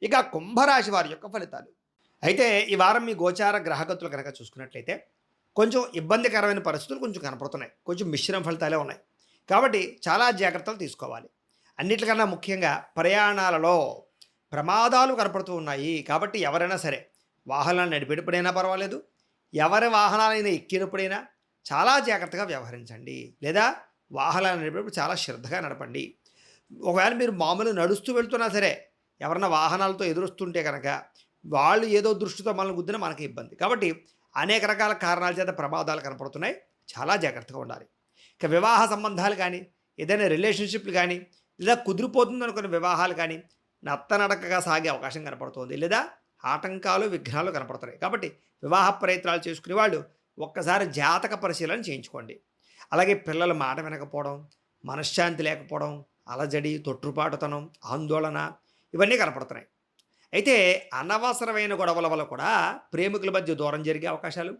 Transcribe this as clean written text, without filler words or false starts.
ఇక కుంభరాశి వారి యొక్క ఫలితాలు. అయితే ఈ వారం మీ గోచార గ్రహగతులు కనుక చూసుకున్నట్లయితే కొంచెం ఇబ్బందికరమైన పరిస్థితులు కొంచెం కనపడుతున్నాయి. కొంచెం మిశ్రమ ఫలితాలే ఉన్నాయి. కాబట్టి చాలా జాగ్రత్తలు తీసుకోవాలి. అన్నిట్లికన్నా ముఖ్యంగా ప్రయాణాలలో ప్రమాదాలు కనపడుతూ ఉన్నాయి. కాబట్టి ఎవరైనా సరే వాహనాలు నడిపేటప్పుడైనా పర్వాలేదు, ఎవరి వాహనాలైనా ఎక్కినప్పుడైనా చాలా జాగ్రత్తగా వ్యవహరించండి. లేదా వాహనాలు నడిపేటప్పుడు చాలా శ్రద్ధగా నడపండి. ఒకవేళ మీరు మామూలుగా నడుస్తూ వెళ్తున్నా సరే, ఎవరన్నా వాహనాలతో ఎదురొస్తుంటే గనక, వాళ్ళు ఏదో దృష్టితో మనల్ని గుద్దినా మనకి ఇబ్బంది. కాబట్టి అనేక రకాల కారణాల చేత ప్రమాదాలు కనపడుతున్నాయి. చాలా జాగ్రత్తగా ఉండాలి. ఇక వివాహ సంబంధాలు కానీ, ఏదైనా రిలేషన్‌షిప్‌లు గానీ, లేదా కుదిరిపోతుందనుకున్న వివాహాలు కానీ, నత్తనడకగా సాగే అవకాశం కనపడుతోంది. లేదా ఆటంకాలు, విఘ్నాలు కనపడుతున్నాయి. కాబట్టి వివాహ ప్రయత్నాలు చేసుకునే వాళ్ళు ఒక్కసారి జాతక పరిశీలన చేయించుకోండి. అలాగే పిల్లల మాట వినకపోవడం, మనశ్శాంతి లేకపోవడం, అలజడి, తొట్రుపాటుతనం, ఆందోళన ఇవన్నీ కనపడుతున్నాయి. అయితే అనవసరమైన గొడవల వల్ల కూడా ప్రేమికుల మధ్య దూరం జరిగే అవకాశాలు,